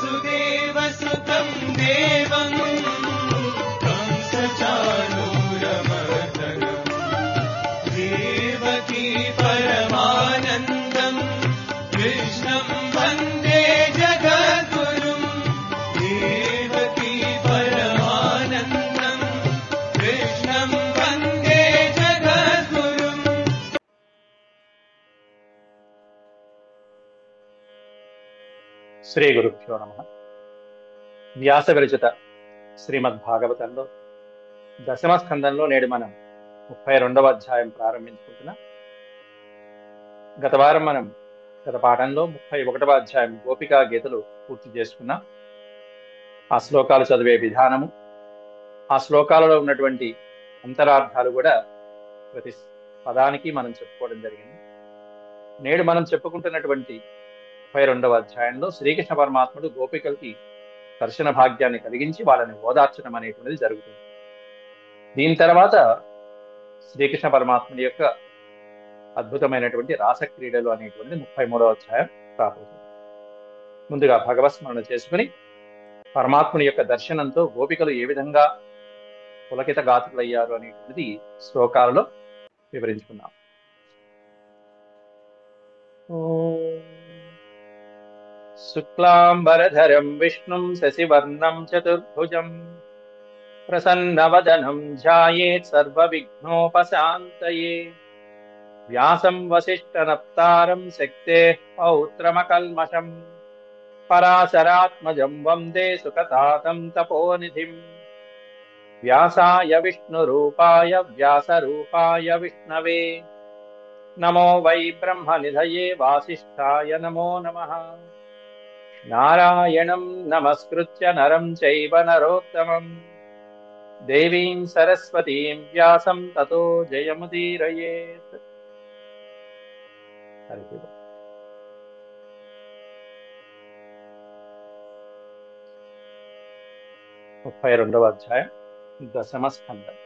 वसुदेवसुतं देवं कंसचाणूरमर्दनं देवकी परमानन्दं कृष्णं वन्दे जगद्गुरुं देवकी परमानन्दं कृष्णं वन्दे जगद्गुरुम्। శ్రీ గురుభ్యో నమః. వ్యాస విరచిత శ్రీమద్భాగవతంలో దశమ స్కందంలో నేడు మనం 32వ అధ్యాయం ప్రారంభించుకుంటున్నాం. గత వారం మనం గత పాఠంలో 31వ అధ్యాయం గోపికా గీతలు పూర్తి చేసుకున్నాం. ఆ శ్లోకాలు చదివే విధానము, ఆ శ్లోకాలలో ఉన్నటువంటి అంతరార్థాలు కూడా ప్రతి పదానికి మనం చెప్పుకోవడం జరిగింది. నేడు మనం చెప్పుకుంటున్నటువంటి 32వ అధ్యాయంలో శ్రీకృష్ణ పరమాత్ముడు గోపికలకి దర్శన భాగ్యాన్ని కలిగించి వాళ్ళని ఓదార్చడం అనేటువంటిది జరుగుతుంది. దీని తర్వాత శ్రీకృష్ణ పరమాత్ముడి యొక్క అద్భుతమైనటువంటి రాసక్రీడలు అనేటువంటిది 33వ అధ్యాయం రాబోతుంది. ముందుగా భగవత్స్మరణ చేసుకుని పరమాత్ముని యొక్క దర్శనంతో గోపికలు ఏ విధంగా పులకిత గాతులయ్యారు అనేటువంటిది శ్లోకాలలో వివరించుకున్నాం. శుక్లాంబరధరం విష్ణుం శశివర్ణం చతుర్భుజం ప్రసన్నవదనం ధ్యాయేత్ సర్వవిఘ్నోపశాంతయే వ్యాసం వసిష్ఠనప్తారం శక్తేః పౌత్రమకల్మషం పరాశరాత్మజం వందే సుఖతాతం తపోనిధిం వ్యాసాయ విష్ణురూపాయ వ్యాసరూపాయ విష్ణవే నమో వై బ్రహ్మనిధయే వాసిష్ఠాయ నమో నమః. నారాయణం నమస్కృత్య నరం చైవ నరోత్తమం దేవీం సరస్వతీం వ్యాసం తతో జయముదీరయేత్. 32వ అధ్యాయం దశమ స్కందం.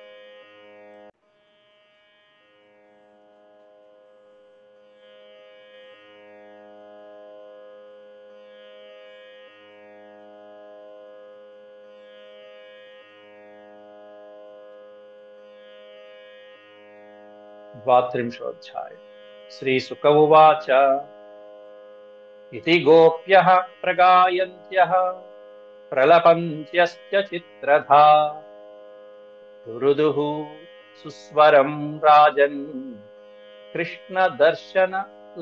ద్వాత్రింశోऽధ్యాయం. శ్రీశుక ఉవాచ ఇతి గోప్యః ప్రగాయంత్యః ప్రలపంత్యశ్చ చిత్రధా రుదుః సుస్వరం రాజన్ కృష్ణ దర్శన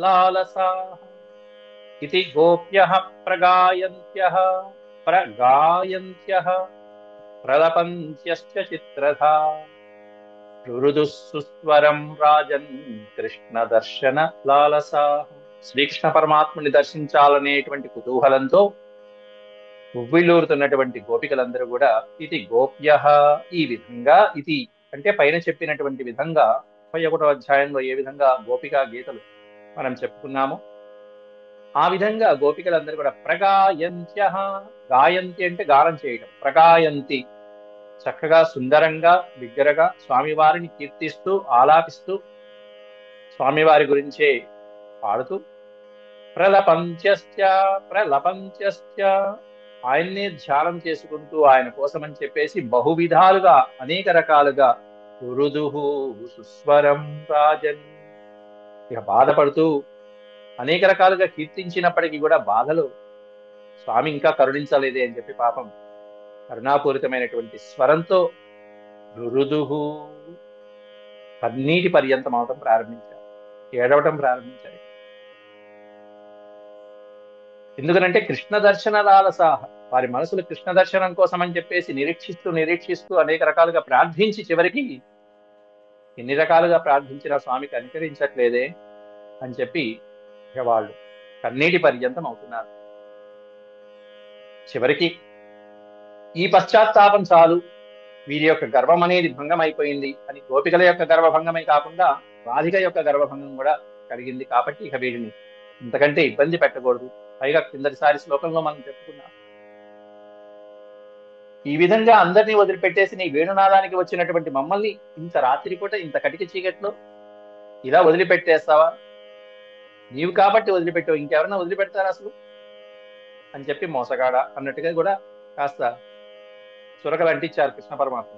లాలసాః. ఇతి గోప్యః ప్రగాయంత్యః ప్రలపంత్యశ్చ చిత్రధా రుదుః సుస్వరం రాజన్ కృష్ణ దర్శన లాలసాః. శ్రీకృష్ణ పరమాత్ముని దర్శించాలనేటువంటి కుతూహలంతో ఉవ్విళ్ళూరుతున్నటువంటి గోపికలందరూ కూడా ఇది గోప్యః, ఈ విధంగా, ఇది అంటే పైన చెప్పినటువంటి విధంగా 31వ అధ్యాయంలో ఏ విధంగా గోపికా గీతలు మనం చెప్పుకున్నామో ఆ విధంగా గోపికలందరూ కూడా ప్రగాయంత్యః, గాయంతి అంటే గానం చేయడం, ప్రగాయంతి చక్కగా సుందరంగా బిగ్గరగా స్వామివారిని కీర్తిస్తూ ఆలాపిస్తూ స్వామివారి గురించే పాడుతూ ప్రలపంత్యశ్చ ఆయన్నే ధ్యానం చేసుకుంటూ ఆయన కోసం అని చెప్పేసి బహువిధాలుగా అనేక రకాలుగా రుదుః సుస్వరం రాజన్, ఇక బాధపడుతూ అనేక రకాలుగా కీర్తించినప్పటికీ కూడా బాధలు స్వామి ఇంకా కరుణించలేదే అని చెప్పి పాపం కరుణాపూరితమైనటువంటి స్వరంతో రుదుః కన్నీటి పర్యంతం అవటం ప్రారంభించారు, ఏడవటం ప్రారంభించారు. ఎందుకనంటే కృష్ణ దర్శన లాలసాహ, వారి మనసులు కృష్ణ దర్శనం కోసం అని చెప్పేసి నిరీక్షిస్తూ అనేక రకాలుగా ప్రార్థించి చివరికి ఎన్ని రకాలుగా ప్రార్థించిన స్వామికి అనుకరించట్లేదే అని చెప్పి ఇక వాళ్ళు కన్నీటి పర్యంతం అవుతున్నారు. చివరికి ఈ పశ్చాత్తాపం చాలు, వీరి యొక్క గర్వం అనేది భంగం అయిపోయింది అని, గోపికల యొక్క గర్వభంగమే కాకుండా రాధిక యొక్క గర్వభంగం కూడా కలిగింది కాబట్టి ఇక వీరిని ఇంతకంటే ఇబ్బంది పెట్టకూడదు. పైగా కిందటిసారి శ్లోకంలో మనం చెప్పుకున్నాం, ఈ విధంగా అందరినీ వదిలిపెట్టేసి నీ వేణునాదానికి వచ్చినటువంటి మమ్మల్ని ఇంత రాత్రిపూట ఇంత కటిక చీకట్లో ఇలా వదిలిపెట్టేస్తావా? నీవు కాబట్టి వదిలిపెట్టావు, ఇంకెవరన్నా వదిలిపెడతారా? అసలు అని చెప్పి మోసగాడ అన్నట్టుగా కూడా కాస్త చురకలు అంటించారు కృష్ణ పరమాత్మ.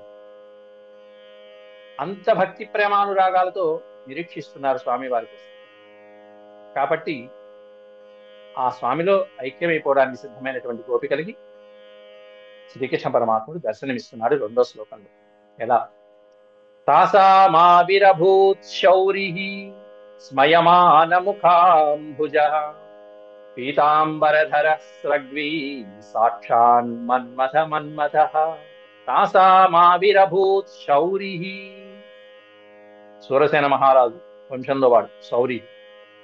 అంత భక్తి ప్రేమానురాగాలతో నిరీక్షిస్తున్నారు స్వామి వారి కోసం. కాబట్టి ఆ స్వామిలో ఐక్యమైపోవడానికి సిద్ధమైనటువంటి గోపికలకి శ్రీకృష్ణ పరమాత్ముడు దర్శనమిస్తున్నాడు 2వ శ్లోకంలో. ఎలా? తాసామావిరభూత్ శౌరిః స్మయమానముఖాంబుజః పీతాంబరధరః స్రగ్వీ సాక్షాన్ మన్మథ మన్మథః. తాసామావిరభూత్ శౌరిః, సూరసేన మహారాజు వంశంలో వాడు శౌరి.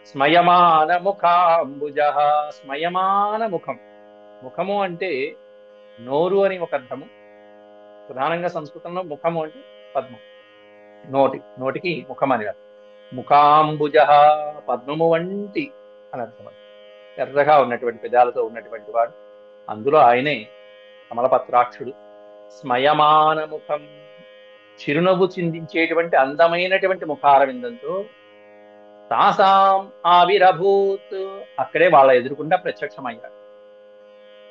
స్మయమాన ముఖాంబుజః, స్మయమాన ముఖం. ముఖము అంటే నోరు అని ఒక అర్థము. ప్రధానంగా సంస్కృతంలో ముఖము అంటే పద్మం, నోటికి ముఖం అని అర్థం. ముఖాంబుజః, పద్మము వంటి అని అర్థం. ఎర్రగా ఉన్నటువంటి పెదాలతో ఉన్నటువంటి వాడు, అందులో ఆయనే కమలపత్రాక్షుడు. స్మయమాన ముఖం, చిరునవ్వు చిందించేటువంటి అందమైనటువంటి ముఖారవిందంతో. తాసాం ఆవిరభూత్, అక్కడే వాళ్ళ ఎదురుకుండా ప్రత్యక్షమయ్యాడు.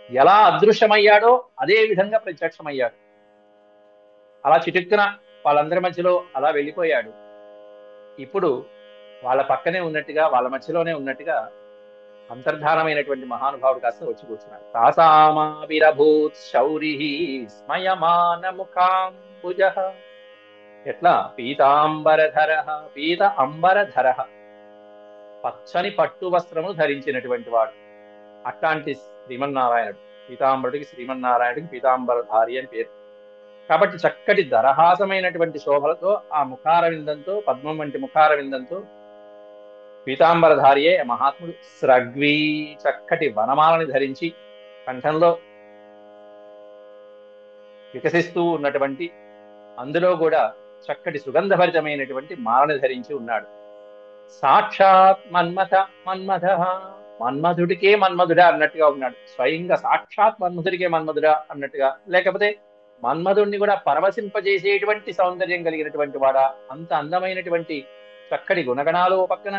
ఎలా అదృశ్యమయ్యాడో అదే విధంగా ప్రత్యక్షమయ్యాడు. అలా చిటుక్కున వాళ్ళందరి మధ్యలో అలా వెళ్ళిపోయాడు. ఇప్పుడు వాళ్ళ పక్కనే ఉన్నట్టుగా, వాళ్ళ మధ్యలోనే ఉన్నట్టుగా అంతర్ధానమైనటువంటి మహానుభావుడు కాస్త వచ్చి కూర్చున్నాడు. తాసామావిరభూత్ శౌరిః స్మయమాన ముఖాంబుజః. ఎట్లా? పీతాంబరధరః, పీత అంబరధరః, పచ్చని పట్టు వస్త్రము ధరించినటువంటి వాడు. అట్లాంటి శ్రీమన్నారాయణుడు. పీతాంబరుడికి, శ్రీమన్నారాయణుడికి పీతాంబరధారి అని పేరు. కాబట్టి చక్కటి దరహాసమైనటువంటి శోభలతో, ఆ ముఖారవిందంతో, పద్మం వంటి ముఖారవిందంతో పీతాంబరధారియే మహాత్ముడు. స్రగ్వీ, చక్కటి వనమాలని ధరించి కంఠంలో వికసిస్తూ ఉన్నటువంటి, అందులో కూడా చక్కటి సుగంధభరితమైనటువంటి మాలని ధరించి ఉన్నాడు. సాక్షాత్ మన్మథ మన్మథ, మన్మధుడికే మన్మధుడా అన్నట్టుగా ఉన్నాడు. స్వయంగా సాక్షాత్ మన్మధుడికే మన్మధుడా అన్నట్టుగా, లేకపోతే మన్మధుడిని కూడా పరవశింపజేసేటువంటి సౌందర్యం కలిగినటువంటి వాడా. అంత అందమైనటువంటి చక్కటి గుణగణాలు. పక్కన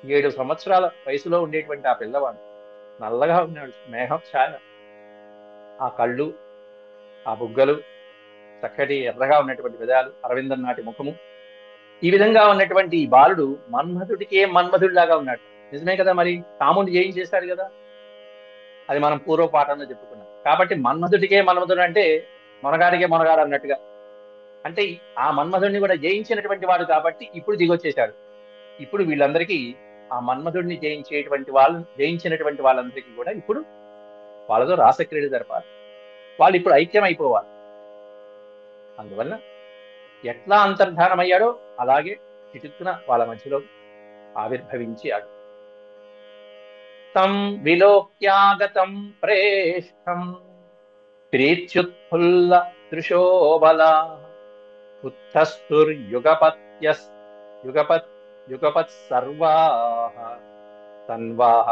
7 సంవత్సరాల వయసులో ఉండేటువంటి ఆ పిల్లవాడు నల్లగా ఉన్నాడు, మేఘం ఛాయ. ఆ కళ్ళు, ఆ బుగ్గలు, చక్కటి ఎర్రగా ఉన్నటువంటి పెదాలు, అరవిందం నాటి ముఖము. ఈ విధంగా ఉన్నటువంటి ఈ బాలుడు మన్మధుడికే మన్మధుడిలాగా ఉన్నాడు. నిజమే కదా? మరి కాముని జయించేశాడు కదా, అది మనం పూర్వ పాఠంలో చెప్పుకున్నాం. కాబట్టి మన్మధుడికే మన్మధుడు అంటే మొనగాడికే మొనగాడు అన్నట్టుగా. అంటే ఆ మన్మధుడిని కూడా జయించినటువంటి వాడు కాబట్టి ఇప్పుడు దిగొచ్చేశాడు. ఇప్పుడు వీళ్ళందరికీ, ఆ మన్మధుడిని జయించినటువంటి వాళ్ళందరికీ కూడా ఇప్పుడు వాళ్ళతో రాసక్రీడ జరపాలి. వాళ్ళు ఇప్పుడు ఐక్యం అయిపోవాలి. అందువల్ల ఎట్లా అంతర్ధానమయ్యాడో అలాగే చిటుక్కున వాళ్ళ మధ్యలో ఆవిర్భవించాడు. తం విలోక్యాగతం ప్రేష్టం ప్రీత్యుత్ఫుల్ల దృశోబలా ఉత్థస్తుర్యుగపత్ సర్వాః తన్వాః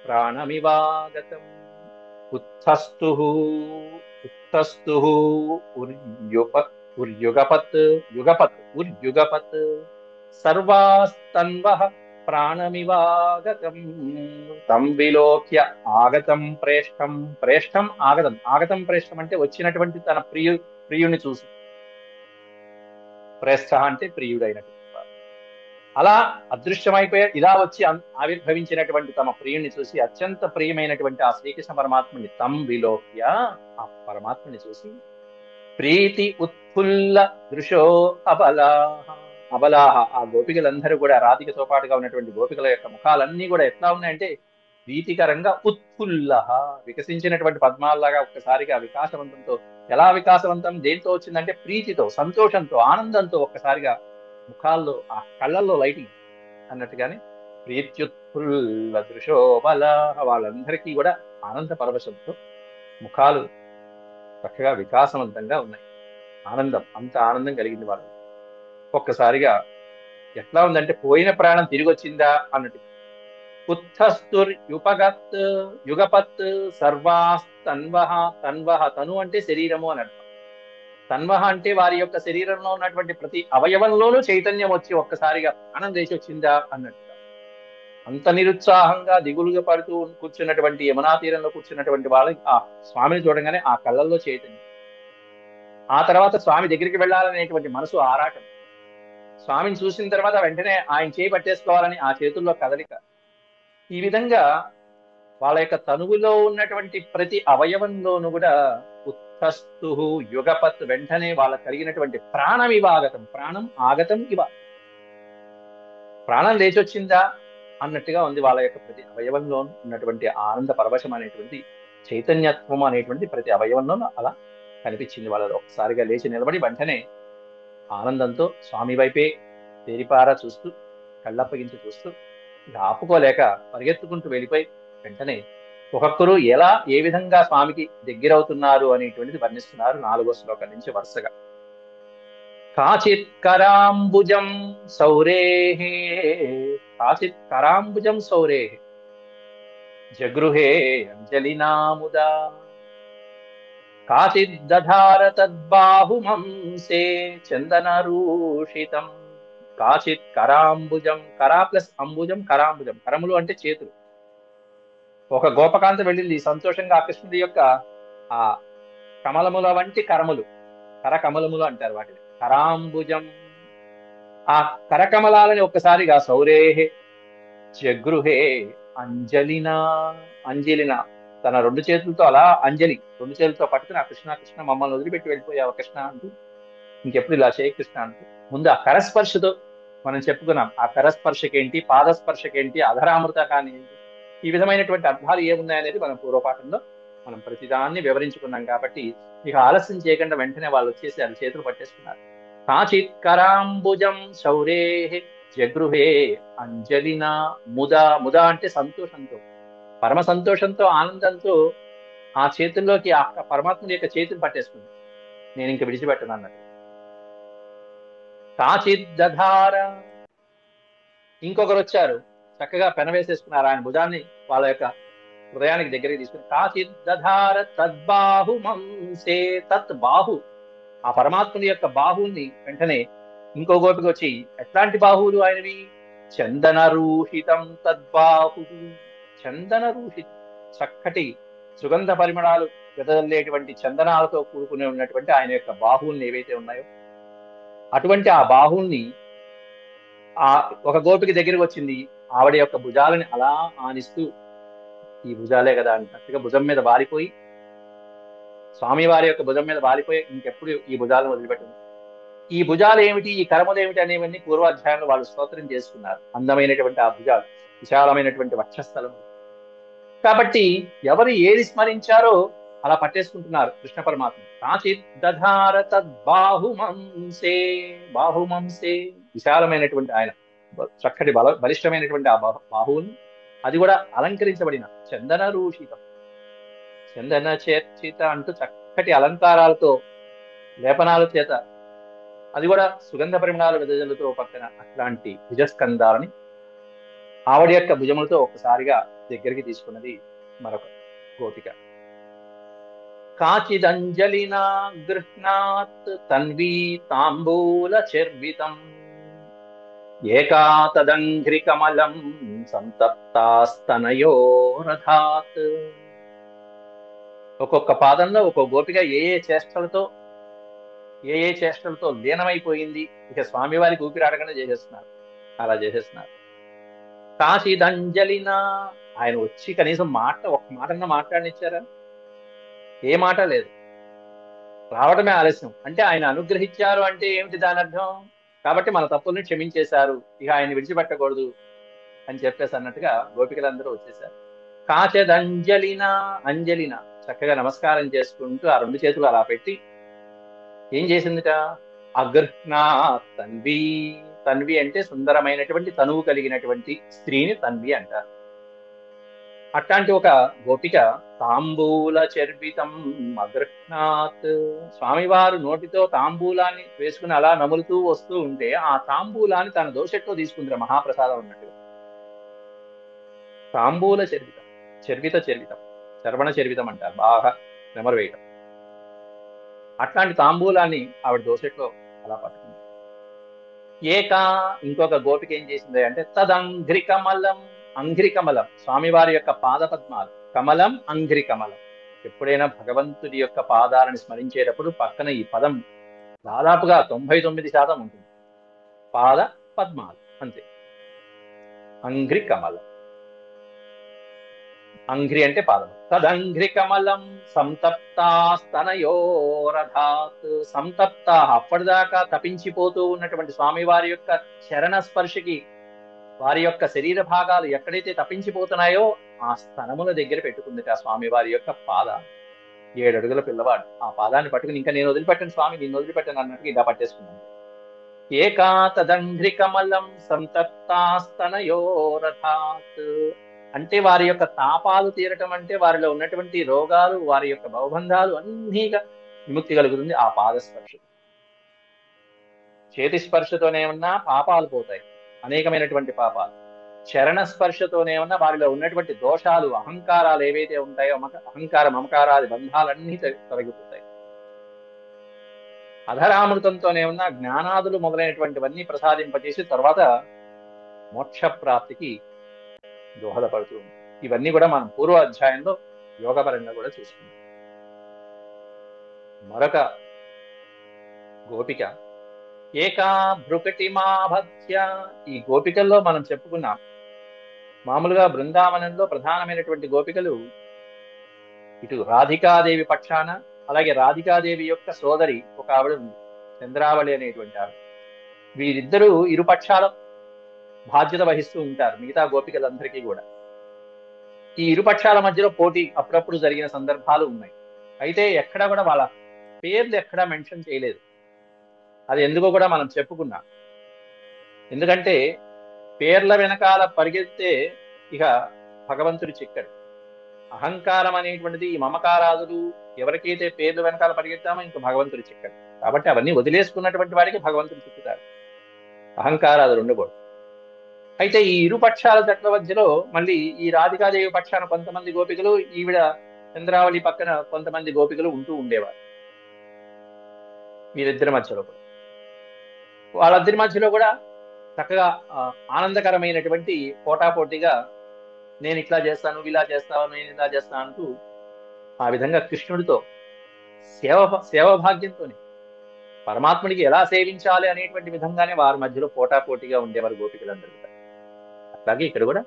ప్రాణమివాగతం. ఉత్థస్తుః ఉర్యుగపత్ సర్వాస్తన్వః ప్రాణమివాగతం. తం విలోక్య ఆగతం ప్రేష్టం. ప్రేష్టం ఆగతం. ఆగతం ప్రేష్టం అంటే వచ్చినటువంటి తన ప్రియుని చూసి. ప్రేష్ఠ అంటే ప్రియుడైనటువంటి వాడు. అలా అదృశ్యమైపోయాడు. ఇలా వచ్చి ఆవిర్భవించినటువంటి తమ ప్రియుణ్ణి చూసి, అత్యంత ప్రియమైనటువంటి ఆ శ్రీకృష్ణ పరమాత్మని తం విలోక్య, ఆ పరమాత్మని చూసి, ప్రీతి ఉత్ఫుల్ల దృశో అబలాహ. అబలాహ, ఆ గోపికలందరూ కూడా, రాధికతో పాటుగా ఉన్నటువంటి గోపికల యొక్క ముఖాలన్నీ కూడా ఎట్లా ఉన్నాయంటే ప్రీతికరంగా ఉత్ఫుల్ల, వికసించినటువంటి పద్మాల్లాగా ఒక్కసారిగా వికాసవంతంతో. ఎలా వికాసవంతం? దేంతో వచ్చిందంటే ప్రీతితో, సంతోషంతో, ఆనందంతో ఒక్కసారిగా ముఖాల్లో, ఆ కళ్ళల్లో లైటింగ్ అన్నట్టుగానే ప్రీత్యుత్ఫుల్ల దృశోబల, వాళ్ళందరికీ కూడా ఆనంద పరవశంతో ముఖాలు చక్కగా వికాసవంతంగా ఉన్నాయి. ఆనందం, అంత ఆనందం కలిగింది వాళ్ళు. ఒక్కసారిగా ఎట్లా ఉందంటే పోయిన ప్రాణం తిరిగి వచ్చిందా అన్నట్టు. యుగపత్ సర్వాస్తన్వః. తన్వః, తను అంటే శరీరము అని అర్థం. తన్వః అంటే వారి యొక్క శరీరంలో ఉన్నటువంటి ప్రతి అవయవంలోనూ చైతన్యం వచ్చి ఒక్కసారిగా ప్రాణం లేచి వచ్చిందా అన్నట్టుగా. అంత నిరుత్సాహంగా దిగులుగా పడుతూ కూర్చున్నటువంటి యమునా తీరంలో కూర్చున్నటువంటి వాళ్ళు ఆ స్వామిని చూడగానే ఆ కళ్ళల్లో చైతన్యం, ఆ తర్వాత స్వామి దగ్గరికి వెళ్ళాలనేటువంటి మనసు ఆరాటం, స్వామిని చూసిన తర్వాత వెంటనే ఆయన చేయి పట్టేసుకోవాలని ఆ చేతుల్లో కదలిక, ఈ విధంగా వాళ్ళ యొక్క తనువులో ఉన్నటువంటి ప్రతి అవయవంలోనూ కూడా ఉత్థస్తు యుగపత్, వెంటనే వాళ్ళకి కలిగినటువంటి ప్రాణం ఇవ ఆగతం, ప్రాణం ఆగతం ఇవ, ప్రాణం లేచొచ్చిందా అన్నట్టుగా ఉంది వాళ్ళ యొక్క ప్రతి అవయవంలో ఉన్నటువంటి ఆనంద పరవశం అనేటువంటి చైతన్యత్వం అనేటువంటి ప్రతి అవయవంలోనూ అలా కనిపించింది. వాళ్ళలో ఒకసారిగా లేచి నిలబడి వెంటనే ఆనందంతో స్వామి వైపే తేరిపారా చూస్తూ కళ్ళప్పగించి చూస్తూ ఇక ఆపుకోలేక పరిగెత్తుకుంటూ వెళ్ళిపోయి వెంటనే ఒక్కొక్కరు ఎలా ఏ విధంగా స్వామికి దగ్గరవుతున్నారు అనేటువంటిది వర్ణిస్తున్నారు 4వ శ్లోకం నుంచి వరుసగా. కాచిత్ కరాంబుజం సౌరేః, కాచిత్ కరాంబుజం సౌరేః జగృహే అంజలినాముదా, కాచిద్ దధార తద్బాహుమంసే చందనరూషితం, కాచిత్ కరాంబుజం, కరా ప్లస్ అంబుజం, కరాంబుజం, కరములు అంటే చేతులు. ఒక గోపకాంత వెళ్ళింది సంతోషంగా ఆ కృష్ణుడి యొక్క ఆ కమలముల వంటి కరములు, కరకమలములు అంటారు వాటిని, కరాంబుజం. ఆ కరకమలాలని ఒక్కసారిగా సౌరేహే జగృహే అంజలినా, అంజలిన తన 2 చేతులతో అలా అంజలి 2 చేతులతో పట్టుకుని ఆ కృష్ణ కృష్ణ మమ్మల్ని వదిలిపెట్టి వెళ్ళిపోయావు కృష్ణ అంటూ, ఇంకెప్పుడు ఇలా చేయ కృష్ణ అంటూ ముందు ఆ కరస్పర్శతో మనం చెప్పుకున్నాం, ఆ కరస్పర్శకేంటి పాదస్పర్శకేంటి అధరామృత కానీ ఏంటి, ఈ విధమైనటువంటి అర్థాలు ఏమున్నాయనేది మనం పూర్వపాఠంలో మనం ప్రతిదాన్ని వివరించుకున్నాం. కాబట్టి ఇక ఆలస్యం చేయకుండా వెంటనే వాళ్ళు వచ్చేసి అది చేతులు పట్టేసుకున్నారు. కాచిత్ కరాంబుజం శౌరేహే జగృహే అంజలినా ముదా, ముదా అంటే సంతోషంతో, పరమ సంతోషంతో ఆనందంతో ఆ చేతుల్లోకి ఆ పరమాత్ముడి యొక్క చేతులు పట్టేసుకుంది, నేను ఇంక విడిచిపెట్టను అన్నట్టు. కాచిత్ దధార, ఇంకొకరు వచ్చారు చక్కగా పెనవేసేసుకున్నారు ఆయన భుజాన్ని వాళ్ళ యొక్క హృదయానికి దగ్గరికి తీసుకుని, కాచిత్ దధార తద్బాహుమంసే, తత్ బాహు, ఆ పరమాత్ముని యొక్క బాహువుని వెంటనే ఇంకో గోపిక వచ్చి, ఎట్లాంటి బాహువులు ఆయనవి, చందనరూహితం తద్బాహు, చందనరూహితం చక్కటి సుగంధ పరిమళాలు వెదజల్లేటువంటి చందనాలతో కూడుకుని ఉన్నటువంటి ఆయన యొక్క బాహువుల్ని ఏవైతే ఉన్నాయో అటువంటి ఆ బాహువుల్ని ఆ ఒక గోపిక దగ్గరికి వచ్చింది, ఆవిడ యొక్క భుజాలని అలా ఆనిస్తూ, ఈ భుజాలే కదా అన్నట్టుగా భుజం మీద వాలిపోయి, స్వామి వారి యొక్క భుజం మీద వాలిపోయి ఇంకెప్పుడు ఈ భుజాలను వదిలిపెట్టదు. ఈ భుజాలు ఏమిటి, ఈ కరములు ఏమిటి అనేవన్నీ పూర్వాధ్యాయంలో వాళ్ళు స్తోత్రం చేసుకున్నారు. అందమైనటువంటి ఆ భుజాలు, విశాలమైనటువంటి వక్షస్థలం. కాబట్టి ఎవరు ఏది స్మరించారో అలా పట్టేసుకుంటున్నారు కృష్ణ పరమాత్మ. కాచిత్ దధార తద్బాహుమంసే, బాహుమంసే విశాలమైనటువంటి ఆయన చక్కటి బలిష్టమైనటువంటి ఆ బాహువుని, అది కూడా అలంకరించబడిన చందన రూషితం, చందన చర్చిత అంటూ చక్కటి అలంకారాలతో లేపనాల చేత, అది కూడా సుగంధ పరిమళాల వెదజల్లుతో పక్కన అట్లాంటి భుజస్కందాలని ఆవిడ యొక్క భుజములతో ఒక్కసారిగా దగ్గరికి తీసుకున్నది మరొక గోపిక. కాచిదంజలినా గృహ్ణాత్ తన్వీ తాంబూల చర్వితం, ఏకా తదంఘ్రి కమలం సంతప్తాస్తనయోరథాత్. ఒక్కొక్క పాదంలో ఒక్కొక్క గోపిక ఏ ఏ చేష్టలతో లీనమైపోయింది, ఇక స్వామివారికి ఊపిరాడగానే చేసేస్తున్నారు, అలా చేసేస్తున్నారు. కాచిదంజలిన, ఆయన వచ్చి కనీసం ఒక్క మాటన్నా మాట్లాడనిచ్చారా, ఏ మాట లేదు, రావడమే ఆలస్యం. అంటే ఆయన అనుగ్రహించారు అంటే ఏమిటి దాని అర్థం, కాబట్టి మన తప్పుల్ని క్షమించేశారు, ఇక ఆయన విడిచిపెట్టకూడదు అని చెప్పేసి అన్నట్టుగా గోపికలందరూ వచ్చేశారు. కాచదంజలిన, అంజలిన చక్కగా నమస్కారం చేసుకుంటూ ఆ 2 చేతులు అలా పెట్టి ఏం చేసిందిట, అగృహ్ణా తన్వి, తన్వి అంటే సుందరమైనటువంటి తనువు కలిగినటువంటి స్త్రీని తన్వి అంటారు. అట్లాంటి ఒక గోపిక తాంబూల చర్వితం అగృహ్ణాత్, స్వామివారు నోటితో తాంబూలాన్ని వేసుకుని అలా నములుతూ వస్తూ ఉంటే ఆ తాంబూలాన్ని తన దోషెట్లో తీసుకుందిరా మహాప్రసాదం ఉన్నట్టుగా. తాంబూల చర్వితం, చర్వితం, చర్వణ చర్వితం అంటారు, బాగా నెమరు వేయటం. అట్లాంటి తాంబూలాన్ని ఆవిడ దోసెట్లో అలా పట్టుకుంది. ఏకా, ఇంకొక గోపిక ఏం చేసింది అంటే తదంఘ్రి కమలం, అంఘ్రి కమలం, స్వామివారి యొక్క పాద పద్మాలు. కమలం అంఘ్రి కమలం. ఎప్పుడైనా భగవంతుడి యొక్క పాదాలను స్మరించేటప్పుడు పక్కన ఈ పదం దాదాపుగా 99% ఉంటుంది. పాద పద్మాలు అంతే. అంఘ్రి కమలం. అంఘ్రి అంటే పాదం. తదంఘ్రి కమలం సంతప్తాస్తనయోరథాత్. సంతప్త, అప్పటిదాకా తపించిపోతూ ఉన్నటువంటి స్వామివారి యొక్క చరణ స్పర్శకి వారి యొక్క శరీర భాగాలు ఎక్కడైతే తప్పించిపోతున్నాయో ఆ స్తనముల దగ్గర పెట్టుకుంది ఆ స్వామివారి యొక్క పాదాలు. 7 అడుగుల పిల్లవాడు ఆ పాదాన్ని పట్టుకుని ఇంకా నేను వదిలిపెట్టను స్వామి, నేను వదిలిపెట్టాను అన్నట్టుగా ఇలా పట్టేసుకున్నాను. ఏకా తదంఘ్రి కమలం సంతప్తాస్తనయోరథాత్. అంటే వారి యొక్క తాపాలు తీరటం అంటే వారిలో ఉన్నటువంటి రోగాలు, వారి యొక్క భవబంధాలు అన్నీగా విముక్తి కలుగుతుంది ఆ పాద స్పర్శ. చేతి స్పర్శతోనే ఉన్నా పాపాలు పోతాయి, అనేకమైనటువంటి పాపాలు. చరణ స్పర్శతోనే ఉన్న వారిలో ఉన్నటువంటి దోషాలు, అహంకారాలు ఏవైతే ఉంటాయో అహంకార మమకారాది బంధాలన్నీ తొలగిపోతాయి. అధరామృతంతోనే ఉన్న జ్ఞానాదులు మొదలైనటువంటివన్నీ ప్రసాదింపజేసి తర్వాత మోక్ష ప్రాప్తికి దోహదపడుతుంది. ఇవన్నీ కూడా మనం పూర్వ అధ్యాయంలో యోగపరంగా కూడా చూసుకున్నాం. మరొక గోపిక ఏకా భృకటిమాభత్య. ఈ గోపికల్లో మనం చెప్పుకున్నాం, మామూలుగా బృందావనంలో ప్రధానమైనటువంటి గోపికలు ఇటు రాధికాదేవి పక్షాన, అలాగే రాధికాదేవి యొక్క సోదరి ఒక ఆవిడ ఉంది, చంద్రావళి అనేటువంటి ఆవిడ. వీరిద్దరూ ఇరుపక్షాల బాధ్యత వహిస్తూ ఉంటారు మిగతా గోపికలందరికీ కూడా. ఈ ఇరుపక్షాల మధ్యలో పోటీ అప్పుడప్పుడు జరిగిన సందర్భాలు ఉన్నాయి. అయితే ఎక్కడా కూడా వాళ్ళ పేర్లు ఎక్కడా మెన్షన్ చేయలేదు. అది ఎందుకో కూడా మనం చెప్పుకున్నాం. ఎందుకంటే పేర్ల వెనకాల పరిగెత్తే ఇక భగవంతుడి చిక్కడు. అహంకారం అనేటువంటిది, ఈ మమకారాదులు ఎవరికైతే పేర్లు వెనకాల పరిగెత్తామో ఇంక భగవంతుడి చిక్కడు. కాబట్టి అవన్నీ వదిలేసుకున్నటువంటి వాడికి భగవంతుడు చిక్కుతాడు, అహంకారాదులు ఉండకూడదు. అయితే ఈ ఇరుపక్షాల జట్ల మధ్యలో మళ్ళీ ఈ రాధికాదేవి పక్షాన కొంతమంది గోపికలు, ఈవిడ చంద్రావళి పక్కన కొంతమంది గోపికలు ఉంటూ ఉండేవారు. వీరిద్దరి మధ్యలో కూడా, వాళ్ళిద్దరి మధ్యలో కూడా చక్కగా ఆనందకరమైనటువంటి పోటాపోటీగా నేను ఇట్లా చేస్తాను, ఇలా చేస్తాను, నేను ఇలా చేస్తాను అంటూ ఆ విధంగా కృష్ణుడితో సేవభాగ్యంతోనే పరమాత్ముడికి ఎలా సేవించాలి అనేటువంటి విధంగానే వారి మధ్యలో పోటాపోటీగా ఉండేవారు గోపికలందరూ కూడా. అట్లాగే ఇక్కడ కూడా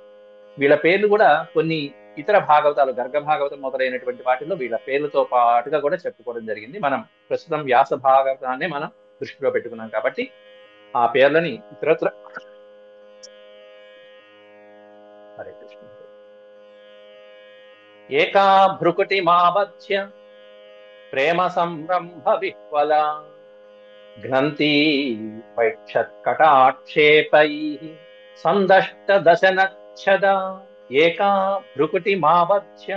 వీళ్ళ పేర్లు కూడా కొన్ని ఇతర భాగవతాలు, గర్గ భాగవతం మొదలైనటువంటి వాటిల్లో వీళ్ళ పేర్లతో పాటుగా కూడా చెప్పుకోవడం జరిగింది. మనం ప్రస్తుతం వ్యాస భాగవతాన్ని మనం దృష్టిలో పెట్టుకున్నాం కాబట్టి ఆ పేర్లని ఇతరత్ర హరే కృష్ణ. ఏకా భృకుటి మావత్య ప్రేమ సంరంభ విహ్వల ఘ్నంతి వైక్షత్కటాక్షేపై సందష్ట దశనచ్చద. ఏకా భృకుటి మావత్య.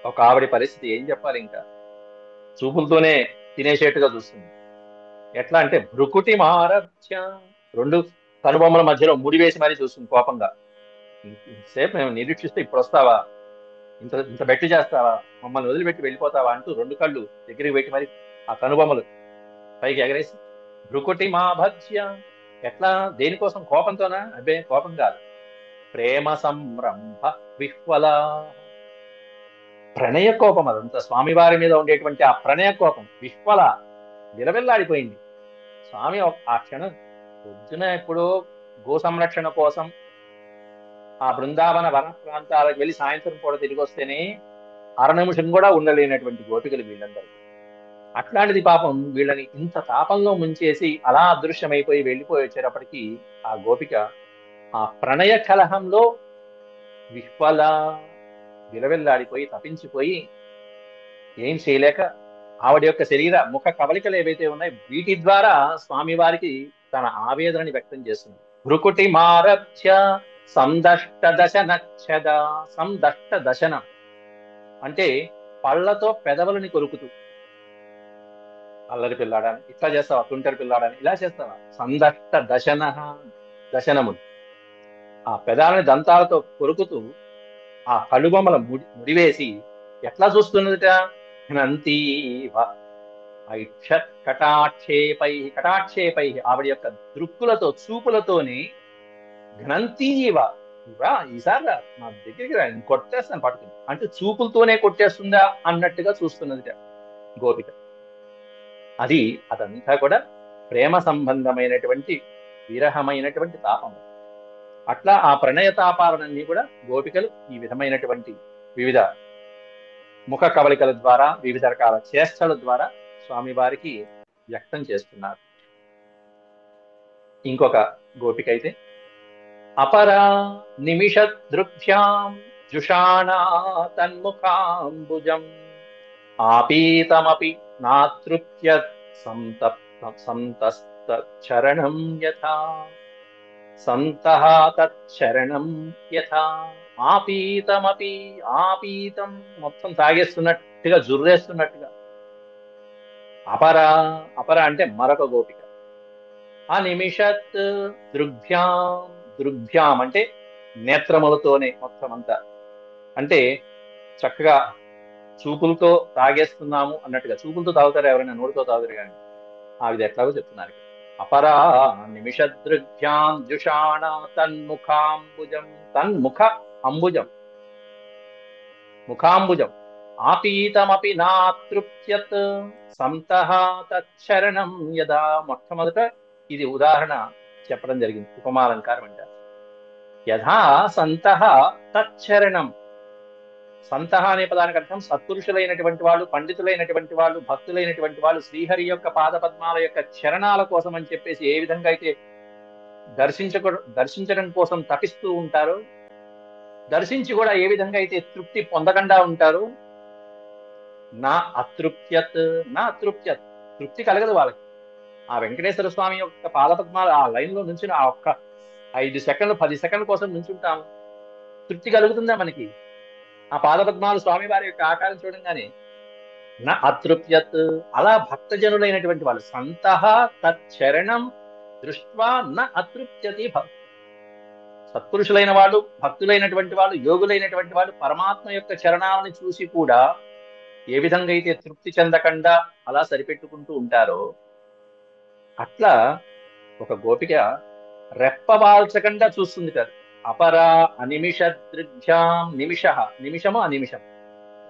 ఒక ఆవిడ పరిస్థితి ఏం చెప్పాలి, ఇంకా చూపులతోనే తినేసేట్టుగా చూస్తుంది. ఎట్లా అంటే భృకుటి మారత్య, 2 కనుబొమ్మల మధ్యలో ముడివేసి మరీ చూస్తుంది కోపంగా. సేపు మేము నిరీక్షిస్తే ఇప్పుడు వస్తావా, ఇంత ఇంత బెట్టు చేస్తావా, మమ్మల్ని వదిలిపెట్టి వెళ్ళిపోతావా అంటూ 2 కళ్ళు దగ్గరికి పెట్టి మరి ఆ కనుబొమ్మలు పైకి ఎగరేసి భృకుటి మాభత్య. ఎట్లా, దేనికోసం, కోపంతోనా? అబ్బే కోపం కాదు, ప్రేమ సంరంభ విహ్వల, ప్రణయ కోపం. అదంతా స్వామివారి మీద ఉండేటువంటి ఆ ప్రణయ కోపం విహ్వల, విలవిల్లాడిపోయింది. స్వామి ఆ క్షణం పొద్దున ఎప్పుడో గో సంరక్షణ కోసం ఆ బృందావన వన ప్రాంతాలకు వెళ్ళి సాయంత్రం పూట తిరిగి వస్తేనే అరనిమిషం కూడా ఉండలేనటువంటి గోపికలు వీళ్ళందరూ. అట్లాంటిది పాపం వీళ్ళని ఇంత తాపంలో ముంచేసి అలా అదృశ్యమైపోయి వెళ్ళిపోయి వచ్చేటప్పటికీ ఆ గోపిక ఆ ప్రణయ కలహంలో విహ్వల, విలవిల్లాడిపోయి తప్పించిపోయి ఏం చేయలేక ఆవిడ యొక్క శరీర ముఖ కవలికలు ఏవైతే ఉన్నాయో వీటి ద్వారా స్వామివారికి తన ఆవేదనని వ్యక్తం చేస్తుంది. భృకుటి మారత్య సందష్ట దశనచ్చద. సందష్ట దశనం అంటే పళ్ళతో పెదవులని కొరుకుతూ, అల్లరి పిల్లాడని ఇట్లా చేస్తావా, తుంటరి పిల్లాడని ఇలా చేస్తావా. సందష్ట దశన, దశనములు ఆ పెదాలని దంతాలతో కొరుకుతూ ఆ కలుబొమ్మల ముడివేసి ఎట్లా చూస్తున్నదిట. ఘ్నంతీవ ఐక్షత్ కటాక్షేపై. కటాక్షేపై ఆవిడ యొక్క దృక్కులతో, చూపులతోనే ఘనంతీవ, రా ఈసారి రా నా దగ్గరికి రా, నేను కొట్టేస్తాను పట్టుకుని అంటే చూపులతోనే కొట్టేస్తుందా అన్నట్టుగా చూస్తున్నది గోపిక. అది అదంతా కూడా ప్రేమ సంబంధమైనటువంటి విరహమైనటువంటి తాపం. అట్లా ఆ ప్రణయ తాపాలన్నీ కూడా గోపికలు ఈ విధమైనటువంటి వివిధ ముఖ కవళికల ద్వారా, వివిధ రకాల చేష్టల ద్వారా స్వామివారికి వ్యక్తం చేస్తున్నారు. ఇంకొక గోపిక అయితే అపరా నిమిష దృగ్భ్యాం జుషాణా తన్ముఖాంబుజం ఆపీతమపి నాతృప్యత్ సంతస్తరణం యథా సంతః తచ్చరణం యథా. ఆపీతమపి, ఆపీతం మొత్తం తాగేస్తున్నట్టుగా, జుర్రేస్తున్నట్టుగా. అపర, అపర అంటే మరొక గోపిక. అనిమిషత్ దృగ్భ్యాం, దృగ్భ్యాం అంటే నేత్రములతోనే మొత్తం అంతా, అంటే చక్కగా చూపులతో తాగేస్తున్నాము అన్నట్టుగా. చూపులతో తాగుతారు ఎవరైనా, నోటితో తాగుతారు కానీ ఆవిడ ఎట్లాగో చెప్తున్నారు. అపరా నిమిషదృగ్భ్యాం జుషాణ తన్ముఖాంబుజం, తన్ముఖ అంబుజం, ముఖాంబుజం. ఆపీతమపి నాతృప్యత్ సంతః తచ్చరణం యదా. మొట్టమొదట ఇది ఉదాహరణ చెప్పడం జరిగింది, ఉపమాలంకారం అంటారు. యథా సంతః తచ్చరణం. సంతః అనే పదానికి అర్థం సత్పురుషులైనటువంటి వాళ్ళు, పండితులైనటువంటి వాళ్ళు, భక్తులైనటువంటి వాళ్ళు శ్రీహరి యొక్క పాదపద్మాల యొక్క చరణాల కోసం అని చెప్పేసి ఏ విధంగా అయితే దర్శించడం కోసం తపిస్తూ ఉంటారో, దర్శించి కూడా ఏ విధంగా అయితే తృప్తి పొందకుండా ఉంటారో, నా అతృప్యత్, నా అతృప్యత్, తృప్తి కలగదు వాళ్ళకి. ఆ వెంకటేశ్వర స్వామి యొక్క పాదపద్మాలు ఆ లైన్ లో నుంచి ఆ ఒక్క 5 సెకండ్లు 10 సెకండ్ల కోసం నుంచుంటాం, తృప్తి కలుగుతుందా మనకి? ఆ పాదపద్మాలు స్వామి వారి యొక్క ఆకారం చూడంగానే నా అతృప్యత్. అలా భక్తజనులైనటువంటి వాళ్ళు సంతః తచ్చరణం దృష్ట్వా న అతృప్యతి. సత్పురుషులైన వాళ్ళు, భక్తులైనటువంటి వాళ్ళు, యోగులైనటువంటి వాళ్ళు పరమాత్మ యొక్క చరణాలను చూసి కూడా ఏ విధంగా అయితే తృప్తి చెందకుండా అలా సరిపెట్టుకుంటూ ఉంటారో, అట్లా ఒక గోపిక రెప్పవాల్చకుండా చూస్తుంది కదా. అపరా అనిమిష దృగ్భ్యాం, నిమిష, నిమిషము అనిమిషం,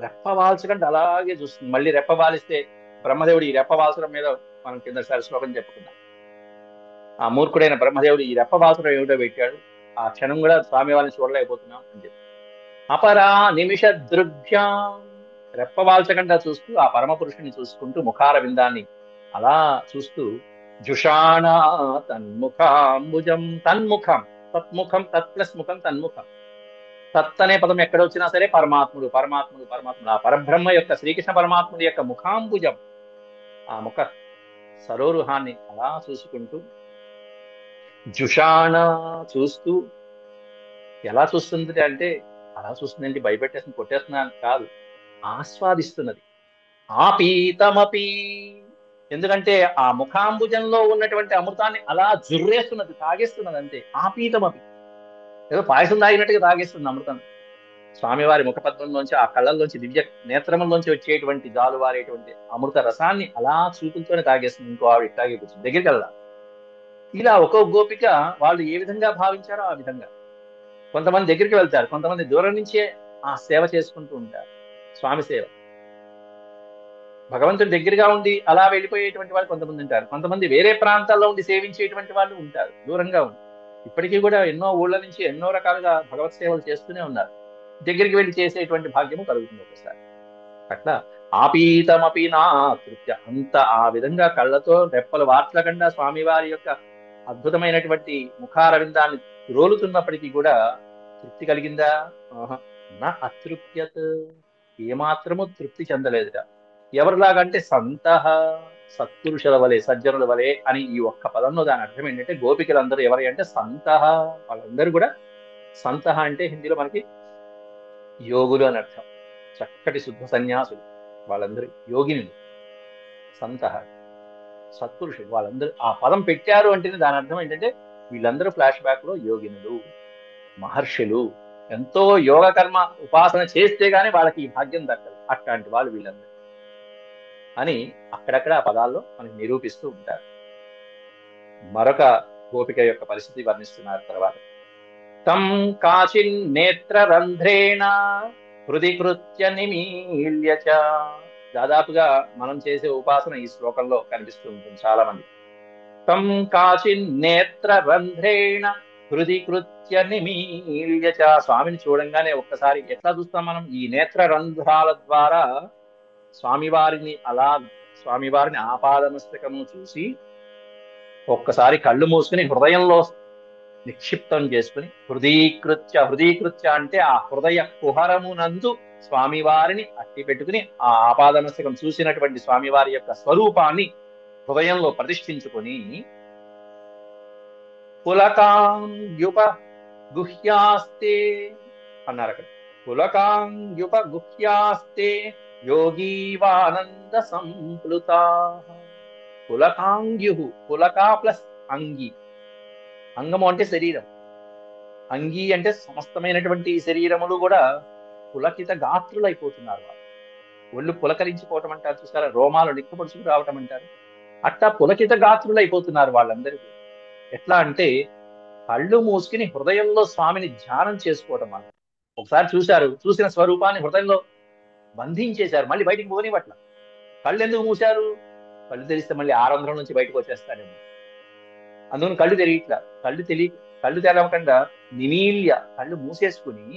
రెప్పవాల్చకుండా అలాగే చూస్తుంది. మళ్ళీ రెప్పవాలిస్తే బ్రహ్మదేవుడు ఈ రెప్పవాల్చడం మీద మనం కిందసారి శ్లోకం చెప్పుకున్నాం. ఆ మూర్ఖుడైన బ్రహ్మదేవుడు ఈ రెప్పవాల్చడం ఏమిటో పెట్టాడు, ఆ క్షణం కూడా స్వామి వారిని చూడలేకపోతున్నాం అని చెప్పి. అపరా నిమిష దృగ్భ్యాం, రెప్పవాల్చకుండా చూస్తూ ఆ పరమ పురుషుని చూసుకుంటూ ముఖార విందాన్ని అలా చూస్తూ జుషాణ తన్ముఖాంబుజం. తన్ముఖం, తత్ముఖం, తత్ ప్లస్ ముఖం, తన్ముఖం. తత్ అనే పదం ఎక్కడ వచ్చినా సరే పరమాత్ముడు, పరమాత్ముడు, పరమాత్ముడు. ఆ పరబ్రహ్మ యొక్క, శ్రీకృష్ణ పరమాత్ముడి యొక్క ముఖాంబుజం, ఆ ముఖ సరోరుహాన్ని అలా చూసుకుంటూ జుషాణ చూస్తూ. ఎలా చూస్తుంది అంటే అలా చూస్తుందండి భయపెట్టేస్తుంది, కొట్టేస్తున్నాను కాదు, ఆస్వాదిస్తున్నది. ఆపీతమపి, ఎందుకంటే ఆ ముఖాంబుజంలో ఉన్నటువంటి అమృతాన్ని అలా జుర్రేస్తున్నది, తాగేస్తున్నది అంతే. ఆపీతమపి, ఏదో పాయసం తాగినట్టుగా తాగేస్తుంది అమృతం. స్వామివారి ముఖపద్మంలోంచి, ఆ కళ్ళల్లోంచి, దివ్య నేత్రముల్లోంచి వచ్చేటువంటి జాలువారేటువంటి అమృత రసాన్ని అలా చూపులతోనే తాగేస్తుంది. ఇంకో ఆవిడ ఇట్లాగే కూర్చుంది దగ్గరికి వెళ్ళా. ఇలా ఒక్కొక్క గోపిక వాళ్ళు ఏ విధంగా భావించారో ఆ విధంగా. కొంతమంది దగ్గరికి వెళ్తారు, కొంతమంది దూరం నుంచే ఆ సేవ చేసుకుంటూ ఉంటారు, స్వామి సేవ. భగవంతుడి దగ్గరగా ఉండి అలా వెళ్ళిపోయేటువంటి వాళ్ళు కొంతమంది ఉంటారు, కొంతమంది వేరే ప్రాంతాల్లో ఉండి సేవించేటువంటి వాళ్ళు ఉంటారు, దూరంగా ఉండి. ఇప్పటికీ కూడా ఎన్నో ఊళ్ళ నుంచి ఎన్నో రకాలుగా భగవత్ సేవలు చేస్తూనే ఉన్నారు. దగ్గరికి వెళ్ళి చేసేటువంటి భాగ్యము కలుగుతుంది ఒకసారి. అట్లా ఆపీతమపి నా తృప్తి, అంత ఆ విధంగా కళ్ళతో రెప్పలు వార్చకుండా స్వామివారి యొక్క అద్భుతమైనటువంటి ముఖారవిందాన్ని రోలుతున్నప్పటికీ కూడా తృప్తి కలిగిందా? నా అతృప్యత్, ఏమాత్రము తృప్తి చెందలేదుట. ఎవరిలాగంటే సంతః, సత్పురుషుల వలె, సజ్జనుల వలె అని ఈ ఒక్క పదంలో దాని అర్థం ఏంటంటే గోపికలందరూ ఎవరి అంటే సంతః, వాళ్ళందరూ కూడా. సంతః అంటే హిందీలో మనకి యోగులు అని అర్థం, చక్కటి శుద్ధ సన్యాసులు, వాళ్ళందరూ యోగినులు. సంతః సత్పురుషులు, వాళ్ళందరూ ఆ పదం పెట్టారు అంటేనే దాని అర్థం ఏంటంటే వీళ్ళందరూ ఫ్లాష్ బ్యాక్ లో యోగినులు, మహర్షులు, ఎంతో యోగ కర్మ ఉపాసన చేస్తే గానీ వాళ్ళకి ఈ భాగ్యం దక్కదు, అట్లాంటి వాళ్ళు వీళ్ళందరూ అని అక్కడక్కడ ఆ పదాల్లో మనకి నిరూపిస్తూ ఉంటారు. మరొక గోపిక యొక్క పరిస్థితి వర్ణిస్తున్నారు తర్వాత. తం కాచిన్నేత్రరంధ్రేణ హృది కృత్య నిమీల్య చ. దాదాపుగా మనం చేసే ఉపాసన ఈ శ్లోకంలో కనిపిస్తూ ఉంటుంది చాలా మంది. తం కాచిన్నేత్రరంధ్రేణ హృది కృత్య నిమీల్య చ. స్వామిని చూడంగానే ఒక్కసారి ఎట్లా చూస్తాం మనం? ఈ నేత్ర రంధ్రాల ద్వారా స్వామివారిని ఆపాదమస్తకము చూసి ఒక్కసారి కళ్ళు మూసుకుని హృదయంలో నిక్షిప్తం చేసుకుని హృదీకృత్య అంటే ఆ హృదయ కుహరమునందు స్వామివారిని అట్టి పెట్టుకుని ఆ ఆపాదమస్తకం చూసినటువంటి స్వామివారి యొక్క స్వరూపాన్ని హృదయంలో ప్రతిష్ఠించుకొని పులకాంగ్యుప గుహ్యాస్తే అన్నారు అక్కడ. పులకాంగ్యుప గుహ్యాస్తే యోగీవానంద సంప్లుత. పులకాంగ్యు, పులకా ప్లస్ అంగి. అంగము అంటే శరీరం, అంగి అంటే సమస్తమైనటువంటి శరీరములు కూడా పులకిత గాత్రులైపోతున్నారు. వాళ్ళు ఒళ్ళు పులకరించిపోవటం అంటారు చూసారా, రోమాలు నిక్కపడుచుకు రావటం అంటారు. అట్టా పులకిత గాత్రులైపోతున్నారు వాళ్ళందరూ. ఎట్లా అంటే కళ్ళు మూసుకుని హృదయంలో స్వామిని ధ్యానం చేసుకోవటం వల్ల ఒకసారి చూసిన స్వరూపాన్ని హృదయంలో బంధించేశారు, మళ్ళీ బయటికి పోనివట్ల. కళ్ళు ఎందుకు మూశారు? కళ్ళు తెరిస్తే మళ్ళీ ఆరంధ్రం నుంచి బయటకు వచ్చేస్తారేమో, అందుకని కళ్ళు తెరవకుండా నిమీల్య కళ్ళు మూసేసుకుని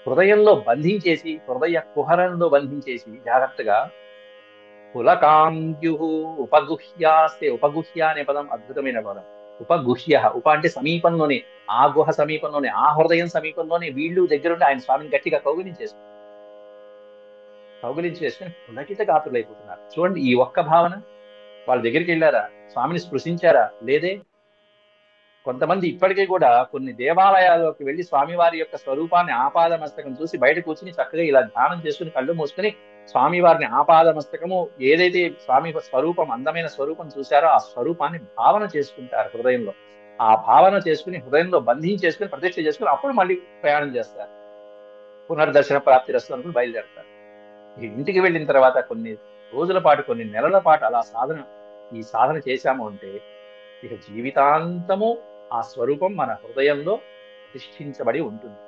హృదయంలో బంధించేసి, హృదయ కుహరంలో బంధించేసి జాగ్రత్తగా పులకాంగ్యు ఉపగుహ్యాస్తే. ఉపగుహ్య అనే పదం అద్భుతమైన పదం. ఉపగుహ్య, ఉప అంటే సమీపంలోనే, ఆ గుహ సమీపంలోనే, ఆ హృదయం సమీపంలోనే వీళ్ళు దగ్గరుండి ఆయన స్వామిని గట్టిగా కౌగిలించేసుకుని పులకిత గాత్రులైపోతున్నారు. చూడండి ఈ ఒక్క భావన. వాళ్ళ దగ్గరికి వెళ్ళారా? స్వామిని స్పృశించారా? లేదే. కొంతమంది ఇప్పటికీ కూడా కొన్ని దేవాలయాల్లోకి వెళ్లి స్వామివారి యొక్క స్వరూపాన్ని ఆపాదమస్తకం చూసి బయట కూర్చుని చక్కగా ఇలా ధ్యానం చేసుకుని కళ్ళు మూసుకుని స్వామివారిని ఆపాదమస్తకము ఏదైతే స్వామి స్వరూపం, అందమైన స్వరూపం చూశారో ఆ స్వరూపాన్ని భావన చేసుకుంటారు హృదయంలో. ఆ భావన చేసుకుని హృదయంలో బంధించేసుకుని ప్రతిష్ఠ చేసుకుని అప్పుడు మళ్ళీ ప్రయాణం చేస్తారు. పునర్దర్శన ప్రాప్తి రస్తు అనుకుని బయలుదేరతారు. ఇంటికి వెళ్ళిన తర్వాత కొన్ని రోజుల పాటు, కొన్ని నెలల పాటు అలా ఈ సాధన చేశాము అంటే ఇక జీవితాంతము ఆ స్వరూపం మన హృదయంలో ప్రతిష్ఠించబడి ఉంటుంది.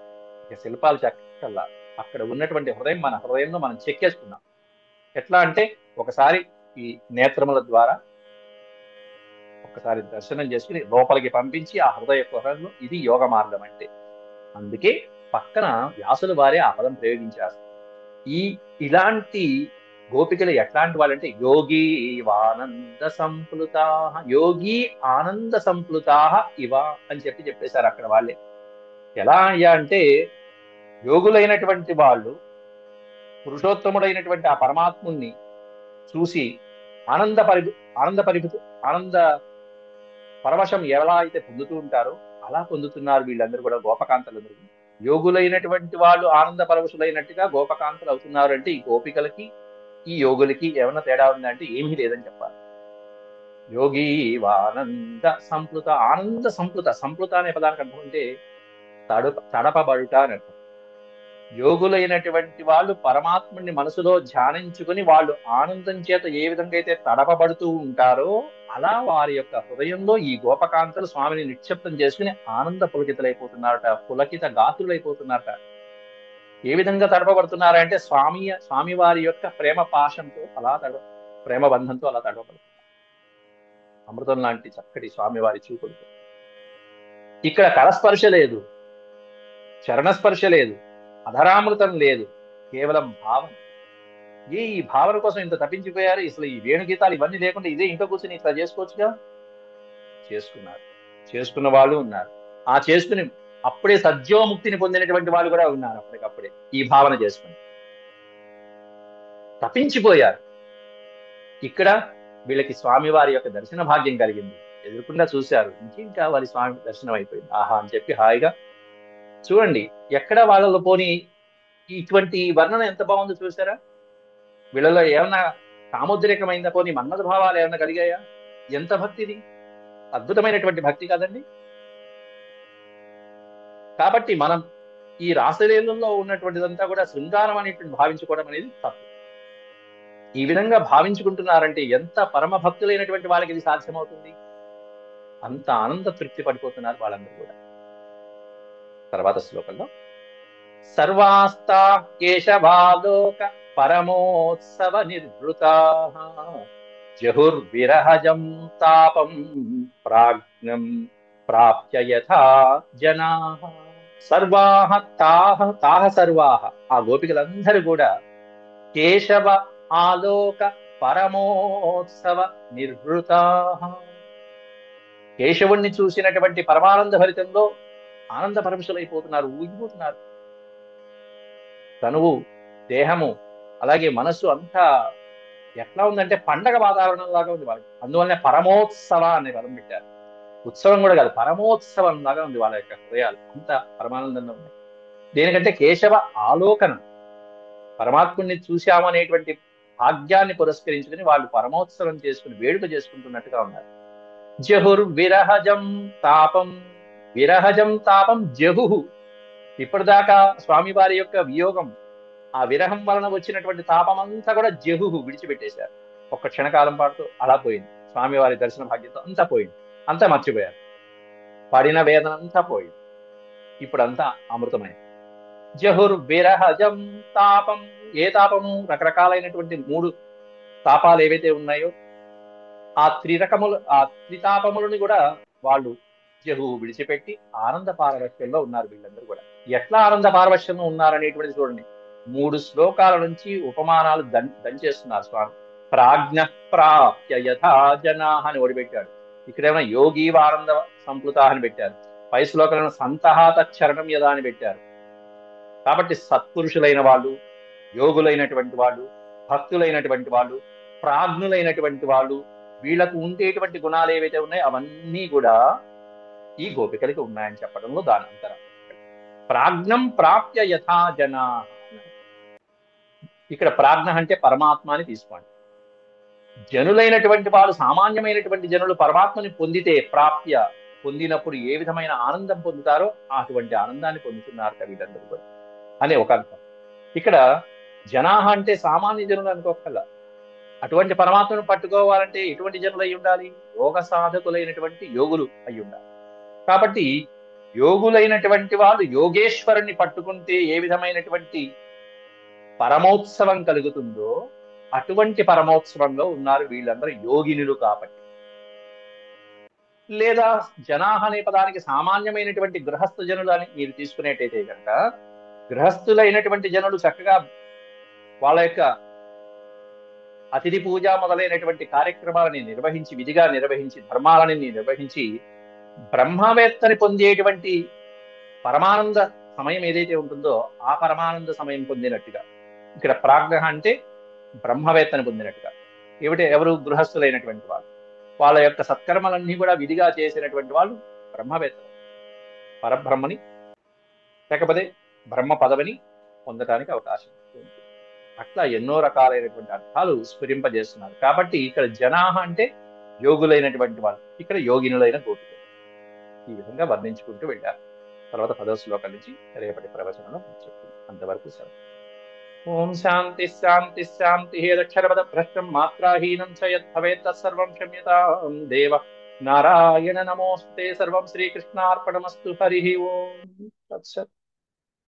ఇక శిల్పాలు చెక్కల్లా అక్కడ ఉన్నటువంటి హృదయం మన హృదయంలో మనం చెక్కేసుకున్నాం. ఎట్లా అంటే ఒకసారి ఈ నేత్రముల ద్వారా ఒక్కసారి దర్శనం చేసుకుని లోపలికి పంపించి ఆ హృదయ కుహరంలో ఇది యోగ మార్గం అంటే. అందుకే పక్కన వ్యాసుల వారే ఆ పదం ప్రయోగించారు. ఇలాంటి గోపికలు ఎట్లాంటి వాళ్ళంటే యోగి ఆనంద సంప్లుతా, యోగి ఆనంద సంప్లుతా ఇవ అని చెప్పేశారు అక్కడ వాళ్ళే. ఎలా అయ్యా అంటే యోగులైనటువంటి వాళ్ళు పురుషోత్తముడైనటువంటి ఆ పరమాత్ముణ్ణి చూసి ఆనంద పరవశం ఎలా అయితే పొందుతూ ఉంటారో అలా పొందుతున్నారు వీళ్ళందరూ కూడా, గోపకాంతలందరూ. యోగులైనటువంటి వాళ్ళు ఆనంద పరవశులైనట్టుగా గోపకాంతలు అవుతున్నారు అంటే ఈ గోపికలకి ఈ యోగులకి ఏమన్నా తేడా ఉందంటే ఏమీ లేదని చెప్పాలి. యోగి ఆనంద సంప్లుత, ఆనంద సంప్లుత అనే పదానికి అర్థం అంటే తడపబడుట అని అర్థం. యోగులైనటువంటి వాళ్ళు పరమాత్ముని మనసులో ధ్యానించుకుని వాళ్ళు ఆనందం చేత ఏ విధంగా అయితే తడపబడుతూ ఉంటారో అలా వారి యొక్క హృదయంలో ఈ గోపకాంతలు స్వామిని నిక్షిప్తం చేసుకుని ఆనంద పులకితలైపోతున్నారట, పులకిత గాత్రులైపోతున్నారట. ఏ విధంగా తడపబడుతున్నారంటే స్వామివారి యొక్క ప్రేమ పాశంతో ప్రేమ బంధంతో అలా తడపబడుతున్నారు. అమృతం లాంటి చక్కటి స్వామివారి చూపులతో. ఇక్కడ కరస్పర్శ లేదు, చరణస్పర్శ లేదు, అధరామృతం లేదు, కేవలం భావన. ఈ భావన కోసం ఇంత తప్పించిపోయారు. అసలు ఈ వేణుగీతాలు ఇవన్నీ లేకుండా ఇదే ఇంట్లో కూర్చొని ఇట్లా చేసుకోవచ్చుగా. చేసుకున్న వాళ్ళు ఉన్నారు. ఆ చేసుకుని అప్పుడే సద్యోముక్తిని పొందినటువంటి వాళ్ళు కూడా ఉన్నారు. అప్పటికప్పుడే ఈ భావన చేసుకుని తప్పించిపోయారు. ఇక్కడ వీళ్ళకి స్వామివారి యొక్క దర్శన భాగ్యం కలిగింది, ఎదురుకుండా చూశారు, ఇంకేం కావాలి, స్వామి దర్శనం అయిపోయింది, ఆహా అని చెప్పి హాయిగా. చూడండి ఎక్కడ వాళ్ళలో పోని ఇటువంటి వర్ణన ఎంత బాగుందో చూసారా. వీళ్ళలో ఏమన్నా కామోద్రేకమైందా, పోనీ మన్మథ భావాలు ఏమన్నా కలిగాయా? ఎంత భక్తిది, అద్భుతమైనటువంటి భక్తి కాదండి. కాబట్టి మనం ఈ రాసలీలలో ఉన్నటువంటిదంతా కూడా శృంగారం అనేటువంటి భావించుకోవడం అనేది తప్పు. ఈ విధంగా భావించుకుంటున్నారంటే ఎంత పరమ భక్తులైనటువంటి వాళ్ళకి ఇది సాధ్యమవుతుంది. అంత ఆనంద తృప్తి పడిపోతున్నారు వాళ్ళందరూ కూడా. తర్వాత శ్లోకంలో సర్వాస్తా కేశవాలోక పరమోత్సవ నిర్వృతా జహుర్విరహజం తాపం ప్రాజ్ఞం ప్రాప్య యథా జనా. సర్వాహ తాహ తాహ సర్వాహ, ఆ గోపికలందరూ కూడా కేశవ ఆలోక పరమోత్సవ నిర్వృతా, కేశవుణ్ణి చూసినటువంటి పరమానంద భరితంలో ఆనంద పరవశులైపోతున్నారు, ఊగిపోతున్నారు. తనువు, దేహము, అలాగే మనస్సు అంతా ఎట్లా ఉందంటే పండగ వాతావరణం లాగా ఉంది వాళ్ళకి. అందువల్లనే పరమోత్సవ అనే పదం పెట్టారు. ఉత్సవం కూడా కాదు, పరమోత్సవం లాగా ఉంది వాళ్ళ యొక్క హృదయాలు, అంత పరమానందంగా ఉన్నాయి. దేనికంటే కేశవ ఆలోకనం, పరమాత్ముడిని చూశామనేటువంటి భాగ్యాన్ని పురస్కరించుకుని వాళ్ళు పరమోత్సవం చేసుకుని వేడుక చేసుకుంటున్నట్టుగా ఉన్నారు. జహుర్ విరహజం తాపం, విరహజం తాపం జహు, ఇప్పటిదాకా స్వామివారి యొక్క వియోగం, ఆ విరహం వలన వచ్చినటువంటి తాపం అంతా కూడా జహుహు విడిచిపెట్టేశారు. ఒక్క క్షణకాలం పాటు అలా పోయింది. స్వామివారి దర్శన భాగ్యంతో అంతా పోయింది, అంతా మర్చిపోయారు. పడిన వేదన అంతా పోయింది, ఇప్పుడంతా అమృతమైంది. జహుర్ విరహజం తాపం, ఏ తాపము? రకరకాలైనటువంటి 3 తాపాలు ఏవైతే ఉన్నాయో ఆ త్రితాపములను కూడా వాళ్ళు జహు విడిచిపెట్టి ఆనంద పారవశ్యంలో ఉన్నారు. వీళ్ళందరూ కూడా ఎట్లా ఆనంద పారవశ్యంలో ఉన్నారనేటువంటిది చూడండి. 3 శ్లోకాల నుంచి ఉపమానాలు దంచేస్తున్నారు స్వామి. ప్రాజ్ఞ ప్రాప్య యథా జనా అని ఓడిపెట్టాడు. ఇక్కడేమైనా యోగీవ ఆనంద సంప్లుత అని పెట్టారు. పై శ్లోకాలను సంతహాత చరణం యథా అని పెట్టారు. కాబట్టి సత్పురుషులైన వాళ్ళు, యోగులైనటువంటి వాళ్ళు, భక్తులైనటువంటి వాళ్ళు, ప్రాజ్ఞులైనటువంటి వాళ్ళు, వీళ్ళకు ఉండేటువంటి గుణాలు ఏవైతే ఉన్నాయో అవన్నీ కూడా ఈ గోపికలకి ఉన్నాయని చెప్పడంలో దాని అంతరం. ప్రాజ్ఞం ప్రాప్య యథా జనా, ఇక్కడ ప్రాజ్ఞ అంటే పరమాత్మ అని తీసుకోండి. జనులైనటువంటి వాళ్ళు, సామాన్యమైనటువంటి జనులు పరమాత్మని పొందితే, ప్రాప్య పొందినప్పుడు ఏ విధమైన ఆనందం పొందుతారో అటువంటి ఆనందాన్ని పొందుతున్నారు వీళ్ళందరూ కూడా అనే ఒక అర్థం. ఇక్కడ జనాహ అంటే సామాన్య జనులు అనుకోకల్లా. అటువంటి పరమాత్మను పట్టుకోవాలంటే ఎటువంటి జనులు అయి ఉండాలి? యోగ సాధకులైనటువంటి యోగులు అయి ఉండాలి. కాబట్టి యోగులైనటువంటి వాళ్ళు యోగేశ్వరుణ్ణి పట్టుకుంటే ఏ విధమైనటువంటి పరమోత్సవం కలుగుతుందో అటువంటి పరమోత్సవంలో ఉన్నారు వీళ్ళందరూ యోగినులు కాబట్టి. లేదా జనాహ అనే పదానికి సామాన్యమైనటువంటి గృహస్థ జనులు అని మీరు తీసుకునేట్టయితే కనుక, గృహస్థులైనటువంటి జనులు చక్కగా వాళ్ళ యొక్క అతిథి పూజ మొదలైనటువంటి కార్యక్రమాలని నిర్వహించి, విధిగా నిర్వహించి, ధర్మాలని నిర్వహించి బ్రహ్మవేత్తని పొందేటువంటి పరమానంద సమయం ఏదైతే ఉంటుందో ఆ పరమానంద సమయం పొందినట్టుగా. ఇక్కడ ప్రాజ్ఞ అంటే బ్రహ్మవేత్తని పొందినట్టుగా. ఎవరు? గృహస్థులైనటువంటి వాళ్ళు. వాళ్ళ యొక్క సత్కర్మలన్నీ కూడా విధిగా చేసినటువంటి వాళ్ళు బ్రహ్మవేత్తలు, పరబ్రహ్మని లేకపోతే బ్రహ్మ పదవిని పొందడానికి అవకాశం ఉంటుంది. అట్లా ఎన్నో రకాలైనటువంటి అర్థాలు స్ఫురింపజేస్తున్నారు. కాబట్టి ఇక్కడ జనాహ అంటే యోగులైనటువంటి వాళ్ళు, ఇక్కడ యోగినులైన గోపికలు. ఈ విధంగా వర్ణించుకుంటూ వెళ్ళారు. తర్వాత 10వ శ్లోకం నుంచి రేపటి ప్రవచనంలో చెప్తుంది. అంతవరకు సెలవు. ఓం శాంతి శాంతి శాంతి. హేదక్షరపద భ్రష్టం మాత్రాహీనం చ యత్ భవేత్ తత్సర్వం క్షమ్యతాం దేవ నారాయణ నమోస్తుతే. సర్వం శ్రీకృష్ణార్పణమస్తు. హరి ఓం తత్సత్.